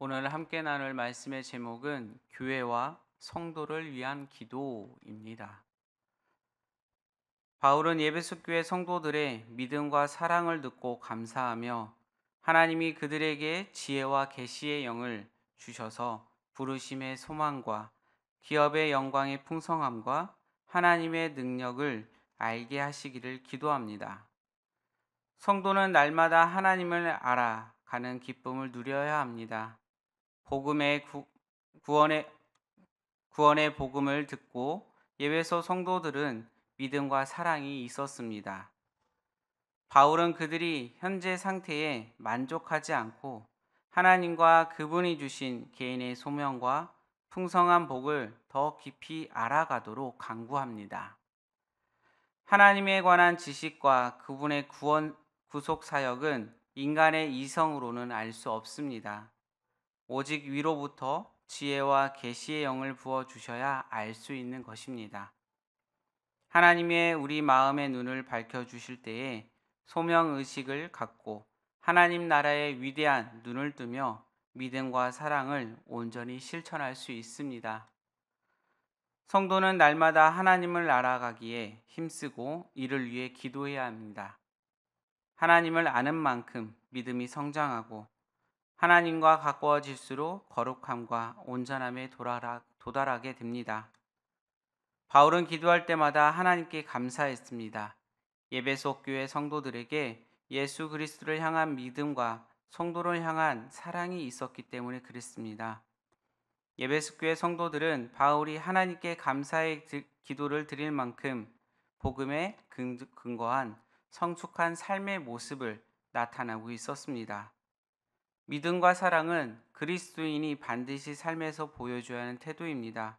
오늘 함께 나눌 말씀의 제목은 교회와 성도를 위한 기도입니다. 바울은 예배소 교회 성도들의 믿음과 사랑을 듣고 감사하며 하나님이 그들에게 지혜와 계시의 영을 주셔서 부르심의 소망과 기업의 영광의 풍성함과 하나님의 능력을 알게 하시기를 기도합니다. 성도는 날마다 하나님을 알아가는 기쁨을 누려야 합니다. 복음의 구원의 구원의 복음을 듣고 예배소 성도들은 믿음과 사랑이 있었습니다. 바울은 그들이 현재 상태에 만족하지 않고 하나님과 그분이 주신 개인의 소명과 풍성한 복을 더 깊이 알아가도록 강구합니다. 하나님에 관한 지식과 그분의 구속 사역은 인간의 이성으로는 알 수 없습니다. 오직 위로부터 지혜와 계시의 영을 부어 주셔야 알 수 있는 것입니다. 하나님의 우리 마음의 눈을 밝혀 주실 때에 소명 의식을 갖고 하나님 나라의 위대한 눈을 뜨며 믿음과 사랑을 온전히 실천할 수 있습니다. 성도는 날마다 하나님을 알아가기에 힘쓰고 이를 위해 기도해야 합니다. 하나님을 아는 만큼 믿음이 성장하고 하나님과 가까워질수록 거룩함과 온전함에 도달하게 됩니다. 바울은 기도할 때마다 하나님께 감사했습니다. 예배소 교회 성도들에게 예수 그리스도를 향한 믿음과 성도를 향한 사랑이 있었기 때문에 그랬습니다. 예배소 교회 성도들은 바울이 하나님께 감사의 기도를 드릴 만큼 복음에 근거한 성숙한 삶의 모습을 나타나고 있었습니다. 믿음과 사랑은 그리스도인이 반드시 삶에서 보여줘야 하는 태도입니다.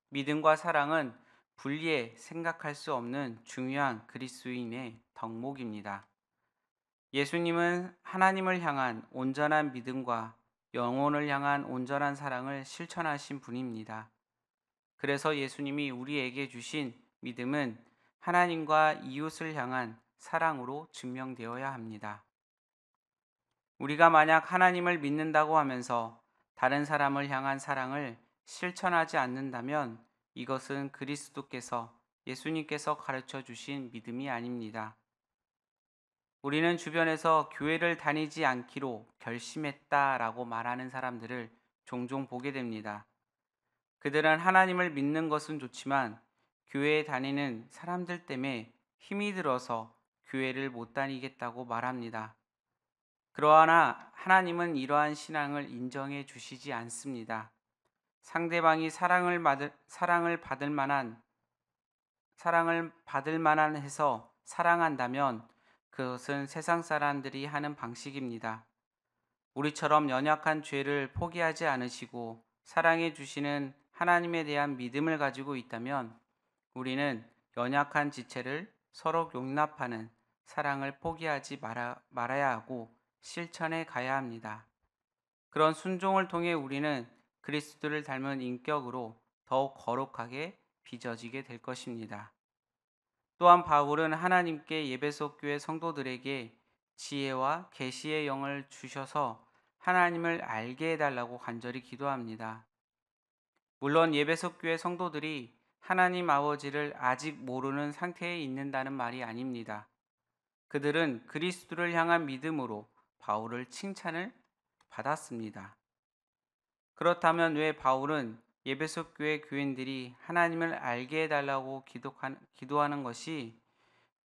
믿음과 사랑은 분리해 생각할 수 없는 중요한 그리스도인의 덕목입니다. 예수님은 하나님을 향한 온전한 믿음과 영혼을 향한 온전한 사랑을 실천하신 분입니다. 그래서 예수님이 우리에게 주신 믿음은 하나님과 이웃을 향한 사랑으로 증명되어야 합니다. 우리가 만약 하나님을 믿는다고 하면서 다른 사람을 향한 사랑을 실천하지 않는다면 이것은 예수님께서 가르쳐 주신 믿음이 아닙니다. 우리는 주변에서 교회를 다니지 않기로 결심했다라고 말하는 사람들을 종종 보게 됩니다. 그들은 하나님을 믿는 것은 좋지만 교회에 다니는 사람들 때문에 힘이 들어서 교회를 못 다니겠다고 말합니다. 그러나 하나님은 이러한 신앙을 인정해 주시지 않습니다. 상대방이 사랑을 받을 만한 해서 사랑한다면 그것은 세상 사람들이 하는 방식입니다. 우리처럼 연약한 죄를 포기하지 않으시고 사랑해 주시는 하나님에 대한 믿음을 가지고 있다면 우리는 연약한 지체를 서로 용납하는 사랑을 포기하지 말아야 하고 실천해 가야 합니다. 그런 순종을 통해 우리는 그리스도를 닮은 인격으로 더욱 거룩하게 빚어지게 될 것입니다. 또한 바울은 하나님께 예배소 교회 성도들에게 지혜와 계시의 영을 주셔서 하나님을 알게 해달라고 간절히 기도합니다. 물론 예배소 교회 성도들이 하나님 아버지를 아직 모르는 상태에 있는다는 말이 아닙니다. 그들은 그리스도를 향한 믿음으로 바울을 칭찬을 받았습니다. 그렇다면 왜 바울은 예배소 교회 교인들이 하나님을 알게 해달라고 기도하는 것이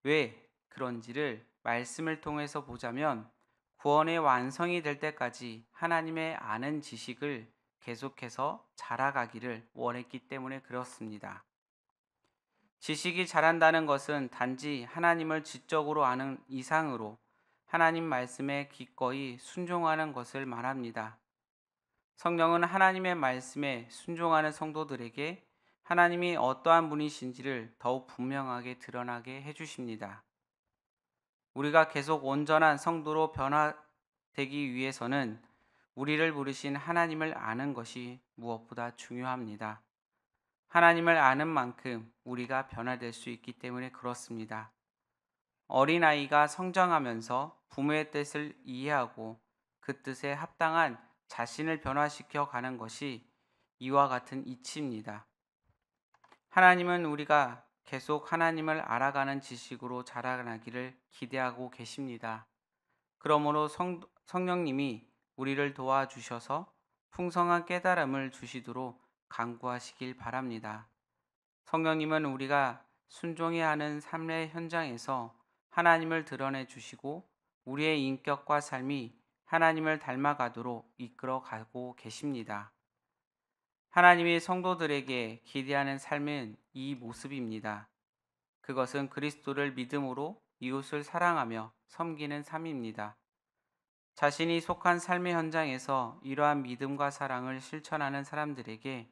왜 그런지를 말씀을 통해서 보자면 구원의 완성이 될 때까지 하나님의 아는 지식을 계속해서 자라가기를 원했기 때문에 그렇습니다. 지식이 자란다는 것은 단지 하나님을 지적으로 아는 이상으로 하나님 말씀에 기꺼이 순종하는 것을 말합니다. 성령은 하나님의 말씀에 순종하는 성도들에게 하나님이 어떠한 분이신지를 더욱 분명하게 드러나게 해주십니다. 우리가 계속 온전한 성도로 변화되기 위해서는 우리를 부르신 하나님을 아는 것이 무엇보다 중요합니다. 하나님을 아는 만큼 우리가 변화될 수 있기 때문에 그렇습니다. 어린아이가 성장하면서 부모의 뜻을 이해하고 그 뜻에 합당한 자신을 변화시켜 가는 것이 이와 같은 이치입니다. 하나님은 우리가 계속 하나님을 알아가는 지식으로 자라나기를 기대하고 계십니다. 그러므로 성령님이 우리를 도와주셔서 풍성한 깨달음을 주시도록 간구하시길 바랍니다. 성령님은 우리가 순종해야 하는 삶의 현장에서 하나님을 드러내 주시고 우리의 인격과 삶이 하나님을 닮아가도록 이끌어 가고 계십니다. 하나님이 성도들에게 기대하는 삶은 이 모습입니다. 그것은 그리스도를 믿음으로 이웃을 사랑하며 섬기는 삶입니다. 자신이 속한 삶의 현장에서 이러한 믿음과 사랑을 실천하는 사람들에게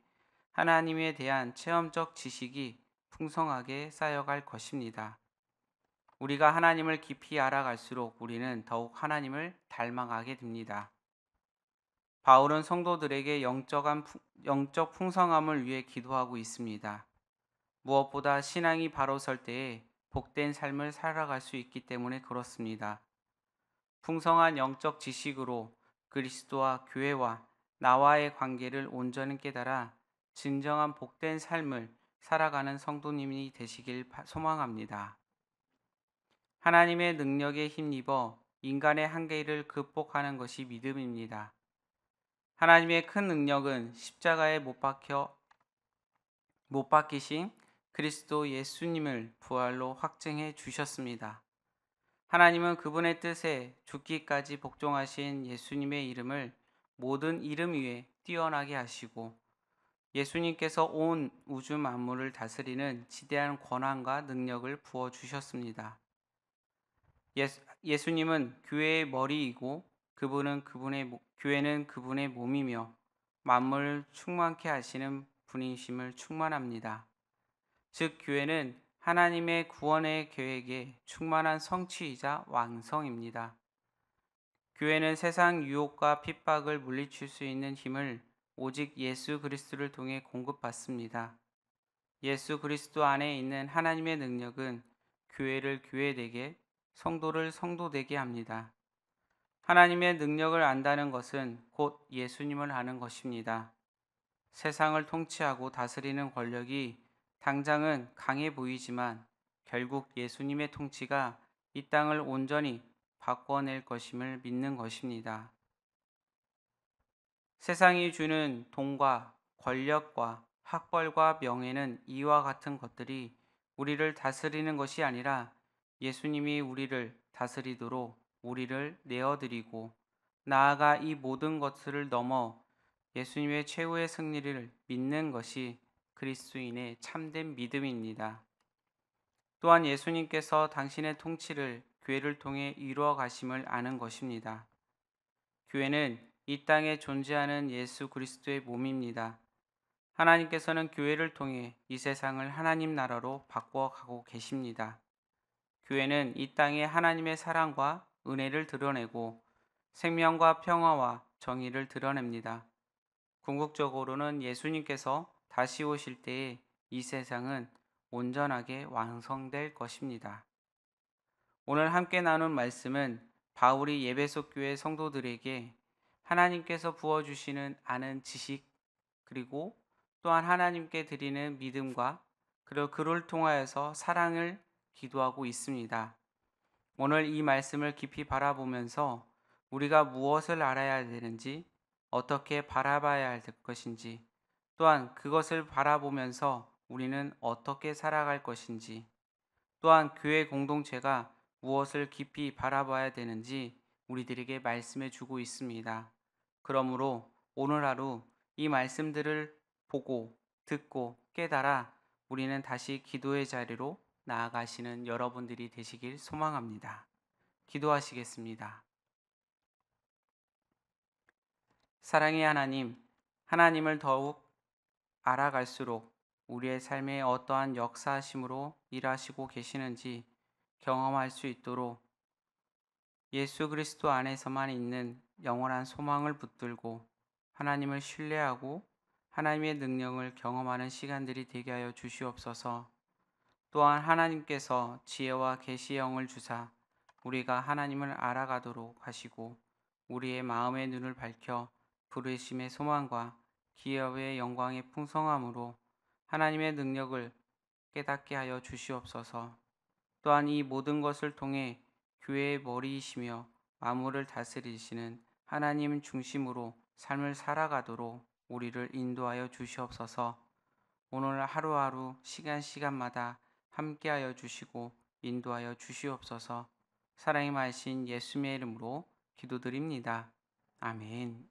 하나님에 대한 체험적 지식이 풍성하게 쌓여갈 것입니다. 우리가 하나님을 깊이 알아갈수록 우리는 더욱 하나님을 닮아가게 됩니다. 바울은 성도들에게 영적 풍성함을 위해 기도하고 있습니다. 무엇보다 신앙이 바로 설 때에 복된 삶을 살아갈 수 있기 때문에 그렇습니다. 풍성한 영적 지식으로 그리스도와 교회와 나와의 관계를 온전히 깨달아 진정한 복된 삶을 살아가는 성도님이 되시길 소망합니다. 하나님의 능력에 힘입어 인간의 한계를 극복하는 것이 믿음입니다. 하나님의 큰 능력은 십자가에 못 박히신 그리스도 예수님을 부활로 확증해 주셨습니다. 하나님은 그분의 뜻에 죽기까지 복종하신 예수님의 이름을 모든 이름 위에 뛰어나게 하시고 예수님께서 온 우주 만물을 다스리는 지대한 권한과 능력을 부어 주셨습니다. 예수님은 교회의 머리이고 교회는 그분의 몸이며 만물을 충만케 하시는 분이심을 충만합니다. 즉 교회는 하나님의 구원의 계획에 충만한 성취이자 완성입니다. 교회는 세상 유혹과 핍박을 물리칠 수 있는 힘을 오직 예수 그리스도를 통해 공급받습니다. 예수 그리스도 안에 있는 하나님의 능력은 교회를 교회되게, 성도를 성도되게 합니다. 하나님의 능력을 안다는 것은 곧 예수님을 아는 것입니다. 세상을 통치하고 다스리는 권력이 당장은 강해 보이지만 결국 예수님의 통치가 이 땅을 온전히 바꿔낼 것임을 믿는 것입니다. 세상이 주는 돈과 권력과 학벌과 명예는 이와 같은 것들이 우리를 다스리는 것이 아니라 예수님이 우리를 다스리도록 우리를 내어드리고 나아가 이 모든 것들을 넘어 예수님의 최후의 승리를 믿는 것이 그리스도인의 참된 믿음입니다. 또한 예수님께서 당신의 통치를 교회를 통해 이루어 가심을 아는 것입니다. 교회는 이 땅에 존재하는 예수 그리스도의 몸입니다. 하나님께서는 교회를 통해 이 세상을 하나님 나라로 바꾸어 가고 계십니다. 교회는 이 땅에 하나님의 사랑과 은혜를 드러내고 생명과 평화와 정의를 드러냅니다. 궁극적으로는 예수님께서 다시 오실 때에 이 세상은 온전하게 완성될 것입니다. 오늘 함께 나눈 말씀은 바울이 에베소 교회 성도들에게 하나님께서 부어주시는 아는 지식 그리고 또한 하나님께 드리는 믿음과 그리고 그를 통하여서 사랑을 기도하고 있습니다. 오늘 이 말씀을 깊이 바라보면서 우리가 무엇을 알아야 되는지 어떻게 바라봐야 할 것인지 또한 그것을 바라보면서 우리는 어떻게 살아갈 것인지 또한 교회 공동체가 무엇을 깊이 바라봐야 되는지 우리들에게 말씀해 주고 있습니다. 그러므로 오늘 하루 이 말씀들을 보고 듣고 깨달아 우리는 다시 기도의 자리로 나아가시는 여러분들이 되시길 소망합니다. 기도하시겠습니다. 사랑의 하나님, 하나님을 더욱 알아갈수록 우리의 삶에 어떠한 역사하심으로 일하시고 계시는지 경험할 수 있도록 예수 그리스도 안에서만 있는 영원한 소망을 붙들고 하나님을 신뢰하고 하나님의 능력을 경험하는 시간들이 되게 하여 주시옵소서. 또한 하나님께서 지혜와 계시의 영을 주사 우리가 하나님을 알아가도록 하시고 우리의 마음의 눈을 밝혀 부르심의 소망과 기업의 영광의 풍성함으로 하나님의 능력을 깨닫게 하여 주시옵소서. 또한 이 모든 것을 통해 교회의 머리이시며 만물을 다스리시는 하나님 중심으로 삶을 살아가도록 우리를 인도하여 주시옵소서. 오늘 하루하루 시간마다 함께하여 주시고 인도하여 주시옵소서. 사랑의 말씀 예수님의 이름으로 기도드립니다. 아멘.